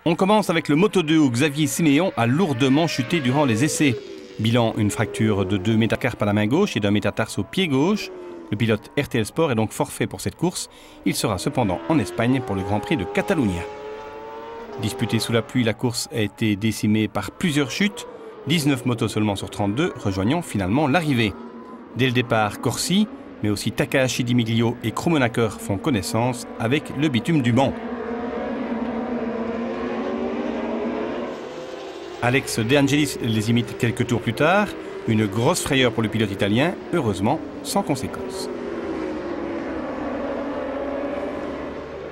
On commence avec le Moto2 où Xavier Siméon a lourdement chuté durant les essais. Bilan, une fracture de 2 métacarpes à la main gauche et d'un métatarse au pied gauche. Le pilote RTL Sport est donc forfait pour cette course. Il sera cependant en Espagne pour le Grand Prix de Catalunya. Disputée sous la pluie, la course a été décimée par plusieurs chutes. 19 motos seulement sur 32, rejoignant finalement l'arrivée. Dès le départ, Corsi, mais aussi Takahashi Dimiglio et Krummenacher font connaissance avec le bitume du Mans. Alex De Angelis les imite quelques tours plus tard. Une grosse frayeur pour le pilote italien, heureusement sans conséquence.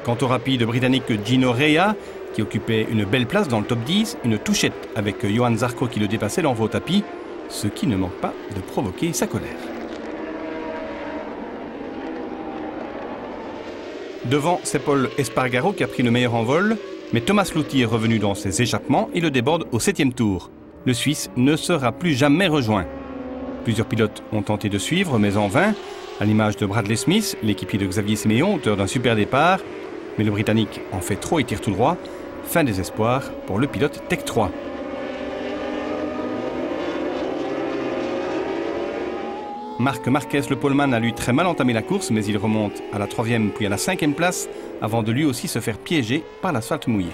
Quant au rapide britannique Gino Rea, qui occupait une belle place dans le top 10, une touchette avec Johan Zarco qui le dépassait l'envoie au tapis, ce qui ne manque pas de provoquer sa colère. Devant, c'est Paul Espargaro qui a pris le meilleur envol, mais Thomas Luthi est revenu dans ses échappements et le déborde au 7e tour. Le Suisse ne sera plus jamais rejoint. Plusieurs pilotes ont tenté de suivre, mais en vain, à l'image de Bradley Smith, l'équipier de Xavier Siméon, auteur d'un super départ, mais le Britannique en fait trop et tire tout droit. Fin des espoirs pour le pilote Tech 3. Marc Marquez, le poleman, a lui très mal entamé la course, mais il remonte à la 3e puis à la 5e place avant de lui aussi se faire piéger par l'asphalte mouillé.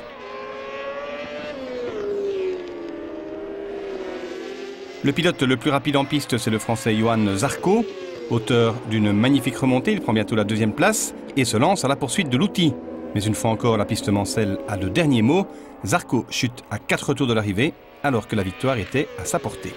Le pilote le plus rapide en piste, c'est le Français Johan Zarco. Auteur d'une magnifique remontée, il prend bientôt la 2e place et se lance à la poursuite de Luthi. Mais une fois encore, la piste mancelle a le dernier mot. Zarco chute à 4 tours de l'arrivée, alors que la victoire était à sa portée.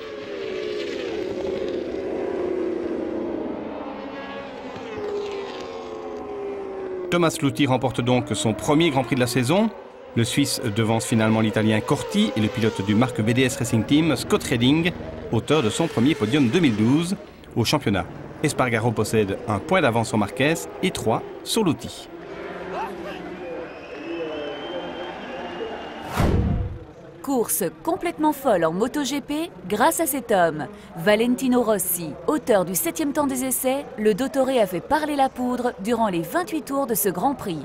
Thomas Luthi remporte donc son premier Grand Prix de la saison. Le Suisse devance finalement l'Italien Corti et le pilote du marque BDS Racing Team, Scott Redding, auteur de son premier podium 2012. Au championnat, Espargaro possède un point d'avance sur Marquez et 3 sur Luthi. Course complètement folle en MotoGP grâce à cet homme. Valentino Rossi, auteur du 7e temps des essais, le Dottore a fait parler la poudre durant les 28 tours de ce Grand Prix.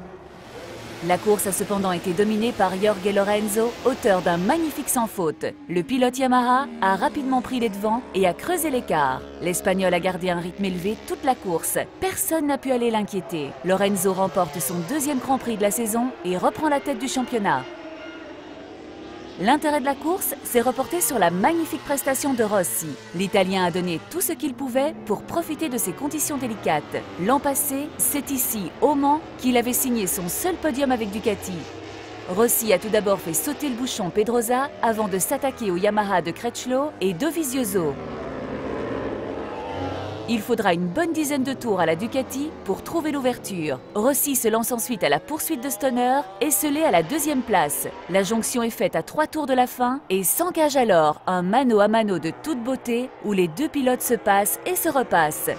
La course a cependant été dominée par Jorge Lorenzo, auteur d'un magnifique sans faute. Le pilote Yamaha a rapidement pris les devants et a creusé l'écart. L'Espagnol a gardé un rythme élevé toute la course. Personne n'a pu aller l'inquiéter. Lorenzo remporte son 2e Grand Prix de la saison et reprend la tête du championnat. L'intérêt de la course s'est reporté sur la magnifique prestation de Rossi. L'Italien a donné tout ce qu'il pouvait pour profiter de ces conditions délicates. L'an passé, c'est ici, au Mans, qu'il avait signé son seul podium avec Ducati. Rossi a tout d'abord fait sauter le bouchon Pedrosa avant de s'attaquer au Yamaha de Crutchlow et Dovizioso. Il faudra une bonne dizaine de tours à la Ducati pour trouver l'ouverture. Rossi se lance ensuite à la poursuite de Stoner, esselé à la 2e place. La jonction est faite à 3 tours de la fin et s'engage alors un mano à mano de toute beauté où les deux pilotes se passent et se repassent.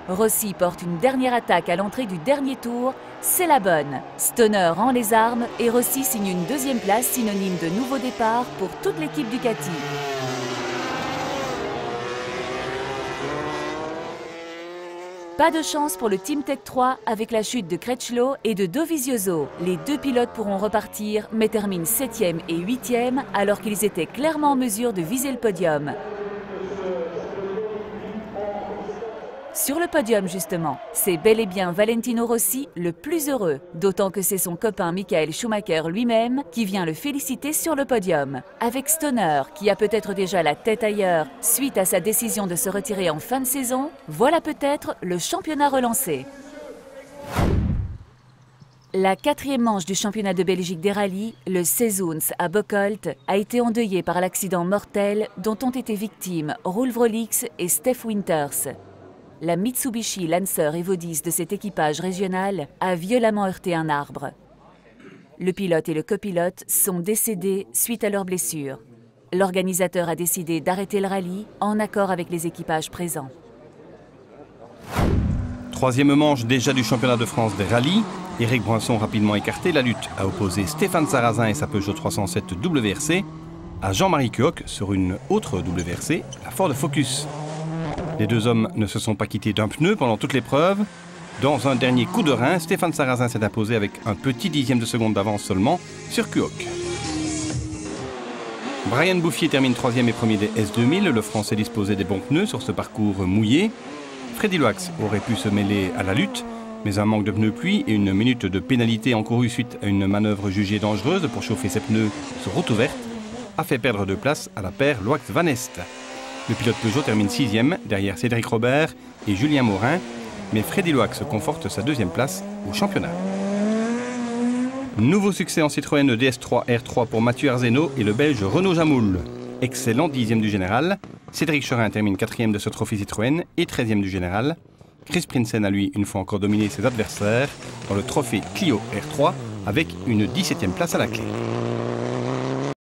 Rossi porte une dernière attaque à l'entrée du dernier tour, c'est la bonne. Stoner rend les armes et Rossi signe une 2e place synonyme de nouveau départ pour toute l'équipe Ducati. Pas de chance pour le Team Tech 3 avec la chute de Crutchlow et de Dovizioso. Les deux pilotes pourront repartir mais terminent 7e et 8e alors qu'ils étaient clairement en mesure de viser le podium. Sur le podium justement, c'est bel et bien Valentino Rossi le plus heureux, d'autant que c'est son copain Michael Schumacher lui-même qui vient le féliciter sur le podium. Avec Stoner, qui a peut-être déjà la tête ailleurs suite à sa décision de se retirer en fin de saison, voilà peut-être le championnat relancé. La 4e manche du championnat de Belgique des rallyes, le Seizoens à Bocholt, a été endeuillée par l'accident mortel dont ont été victimes Roel Vrolix et Stef Winters. La Mitsubishi Lancer Evo 10 de cet équipage régional a violemment heurté un arbre. Le pilote et le copilote sont décédés suite à leurs blessures. L'organisateur a décidé d'arrêter le rallye en accord avec les équipages présents. 3e manche déjà du championnat de France des rallyes. Éric Brunson rapidement écarté. La lutte a opposé Stéphane Sarrazin et sa Peugeot 307 WRC. à Jean-Marie Cuoc sur une autre WRC, la Ford Focus. Les deux hommes ne se sont pas quittés d'un pneu pendant toute l'épreuve. Dans un dernier coup de rein, Stéphane Sarrazin s'est imposé avec un petit dixième de seconde d'avance seulement sur Cuoc. Brian Bouffier termine 3e et premier des S2000. Le Français disposait des bons pneus sur ce parcours mouillé. Freddy Loax aurait pu se mêler à la lutte, mais un manque de pneus pluie et une minute de pénalité encourue suite à une manœuvre jugée dangereuse pour chauffer ses pneus sur route ouverte a fait perdre 2 places à la paire Loax-Van Est. Le pilote Peugeot termine 6e derrière Cédric Robert et Julien Morin, mais Freddy Loax conforte sa 2e place au championnat. Nouveau succès en Citroën DS3 R3 pour Mathieu Arzeno et le Belge Renaud Jamoul. Excellent 10e du général. Cédric Chorin termine 4e de ce trophée Citroën et 13e du général. Chris Prinsen a lui une fois encore dominé ses adversaires dans le trophée Clio R3 avec une 17e place à la clé.